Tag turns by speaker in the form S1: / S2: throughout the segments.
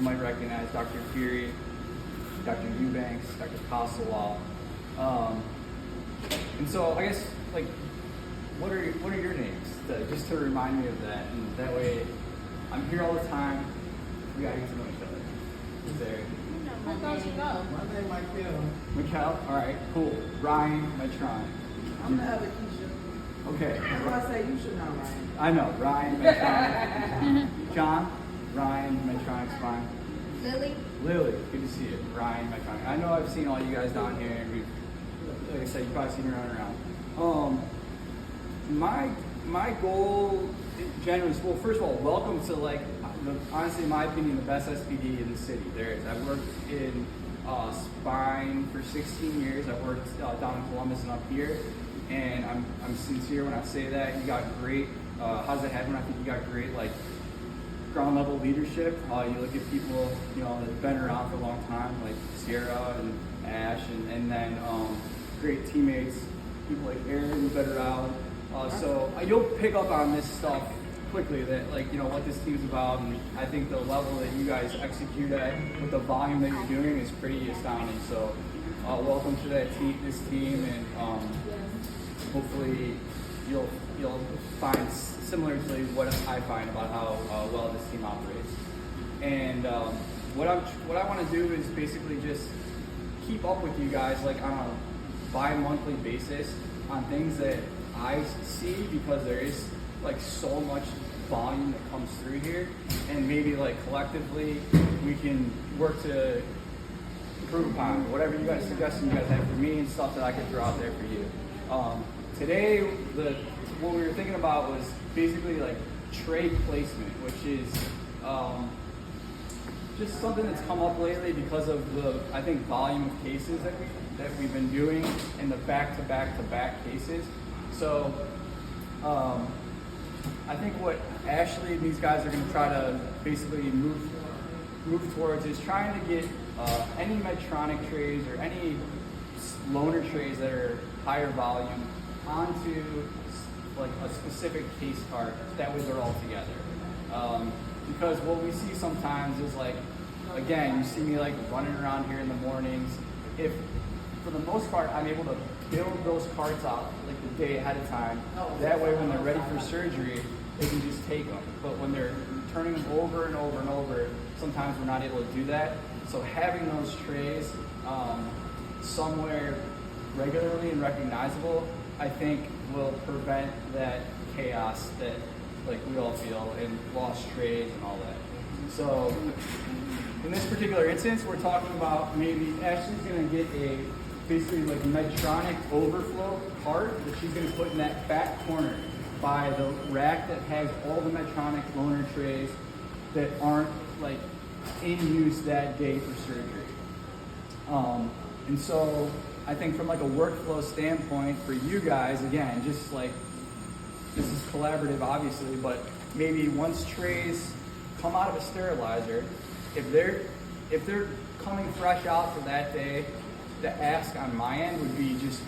S1: you might recognize Dr. Fury, Dr. Eubanks, Dr. Kosowal. And so I guess, like, what are your names? Just to remind me of that, and that way I'm here all the time. We gotta get to know each other. Is there?
S2: Who goes you know?
S3: My name is Michael.
S1: Mikel? All right, cool. Ryan, Medtronic.
S3: I'm the other Keisha.
S1: Okay.
S3: That's why I say you should know Ryan.
S1: I know, Ryan, Medtronic. John, Ryan, Medtronic's fine. Lily, good to see you. Ryan, Medtronic. I know I've seen all you guys down here, and we've, like I said, you've probably seen me running around. My goal generally is, well, first of all, welcome to, like, honestly, in my opinion, the best SPD in the city there is. I've worked in spine for 16 years. I've worked down in Columbus and up here, and I'm sincere when I say that. You got great, how's it happen? I think you got great, like, ground level leadership. You look at people, you know, that've been around for a long time, like Sierra and Ash, and then great teammates, people like Aaron who've been around. So you'll pick up on this stuff quickly, that, like, you know, what this team's about, and I think the level that you guys execute at with the volume that you're doing is pretty astounding. So welcome to this team, and hopefully you'll find similarly what I find about how well this team operates. And what I want to do is basically just keep up with you guys, like, on a bi-monthly basis on things that I see, because there is, like, so much volume that comes through here, and maybe, like, collectively we can work to improve upon whatever you guys suggest you guys have for me, and stuff that I could throw out there for you. Today, what we were thinking about was basically, like, tray placement, which is just something that's come up lately because of the, I think, volume of cases that we've been doing, and the back-to-back-to-back cases. So I think what Ashley and these guys are going to try to basically move towards is trying to get any Medtronic trays or any loaner trays that are higher volume onto, like, a specific case cart. That way they're all together. Because what we see sometimes is, like, again, you see me, like, running around here in the mornings. If, for the most part, I'm able to build those carts out, like, the day ahead of time. That way when they're ready for surgery, they can just take them. But when they're turning them over and over and over, sometimes we're not able to do that. So having those trays somewhere regularly and recognizable, I think, will prevent that chaos that, like, we all feel, and lost trays and all that. So in this particular instance, we're talking about maybe Ashley's going to get a basically, like, Medtronic overflow cart that she's going to put in that back corner by the rack that has all the Medtronic loaner trays that aren't, like, in use that day for surgery. And so I think from, like, a workflow standpoint for you guys, again, just, like, this is collaborative, obviously, but maybe once trays come out of a sterilizer, if they're coming fresh out for that day, the ask on my end would be just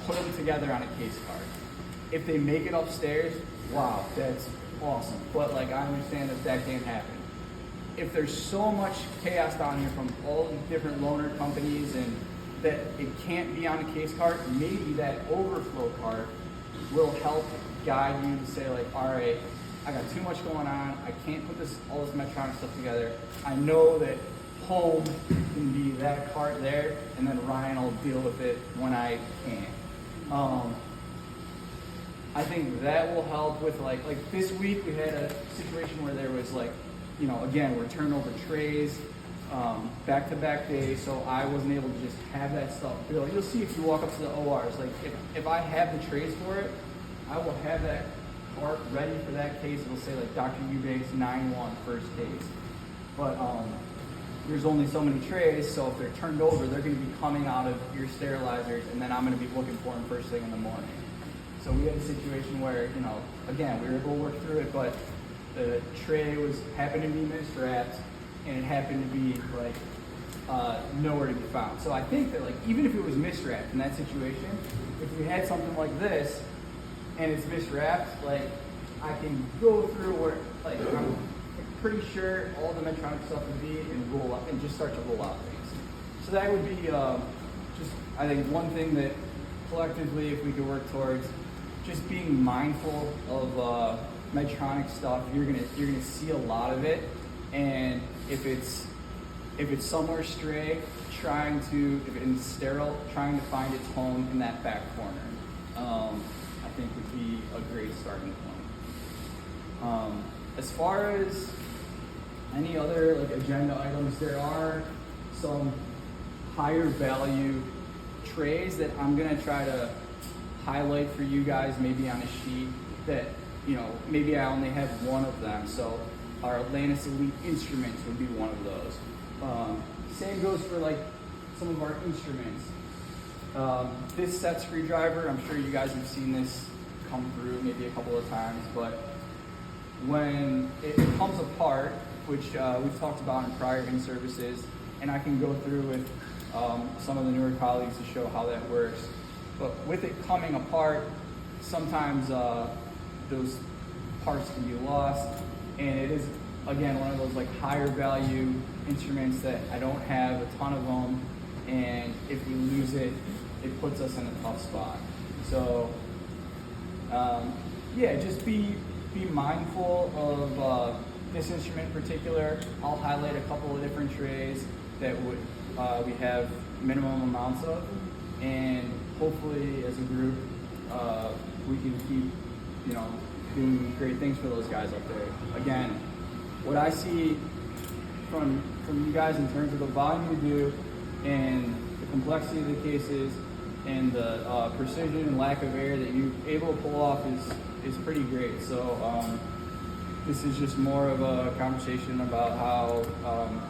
S1: put them together on a case cart. If they make it upstairs, wow, that's awesome. But, like, I understand that can't happen. If there's so much chaos down here from all the different loaner companies and that it can't be on a case cart, maybe that overflow cart will help guide you to say, like, all right, I got too much going on. I can't put all this Medtronic stuff together. I know that home can be that cart there, and then Ryan will deal with it when I can. I think that will help with, like this week we had a situation where there was, like, you know, again, we're turning over trays, back-to-back days, so I wasn't able to just have that stuff built. You'll see if you walk up to the ORs, like, if I have the trays for it, I will have that cart ready for that case. It'll say, like, Dr. Eubanks 9-1 first case. But there's only so many trays, so if they're turned over, they're going to be coming out of your sterilizers, and then I'm going to be looking for them first thing in the morning. So we had a situation where, you know, again, we were able to work through it, but the tray happened to be miswrapped, and it happened to be, like, nowhere to be found. So I think that, like, even if it was miswrapped in that situation, if we had something like this and it's miswrapped, like, I can go through where, like, I'm pretty sure all the Medtronic stuff would be and roll up and just start to roll out things. So that would be just, I think, one thing that collectively, if we could work towards, just being mindful of Medtronic stuff. You're gonna see a lot of it, and if it's somewhere stray, if it's sterile, trying to find its home in that back corner, I think would be a great starting point. As far as any other like agenda items, there are some higher value trays that I'm gonna try to highlight for you guys, maybe on a sheet that, you know, maybe I only have one of them. So our Atlantis Elite instruments would be one of those. Same goes for like some of our instruments. This set screwdriver, I'm sure you guys have seen this come through maybe a couple of times, but when it comes apart, which we've talked about in prior in-services, and I can go through with some of the newer colleagues to show how that works. But with it coming apart, sometimes those parts can be lost, and it is, again, one of those like higher value instruments that I don't have a ton of them, and if we lose it, it puts us in a tough spot. So yeah, just be mindful of this instrument in particular. I'll highlight a couple of different trays that we have minimum amounts of, and hopefully as a group we can keep, you know, doing great things for those guys up there. Again, what I see from you guys in terms of the volume you do and the complexity of the cases and the precision and lack of error that you're able to pull off is pretty great. So this is just more of a conversation about how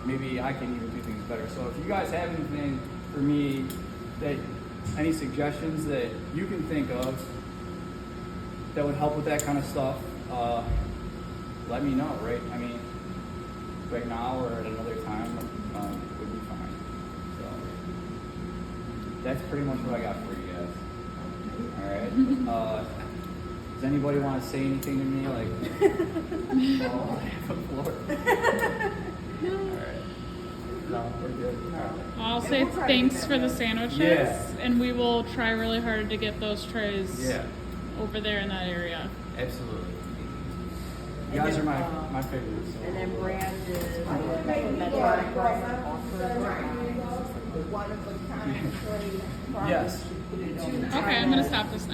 S1: maybe I can even do things better. So if you guys have anything for me, any suggestions that you can think of that would help with that kind of stuff, let me know, right? I mean, right now or at another time would be fine. So that's pretty much what I got for you guys. All right. Does anybody want to say anything to me? Like, oh, I have a floor. All right. No, we're good. All right.
S2: I'll say thanks for the sandwiches, and we will try really hard to get those trays over there in that area.
S1: Absolutely. You guys are my favorites. So.
S4: And then Brand is Medtronic
S3: One of a kind
S1: Yes.
S2: Okay, I'm gonna stop this now.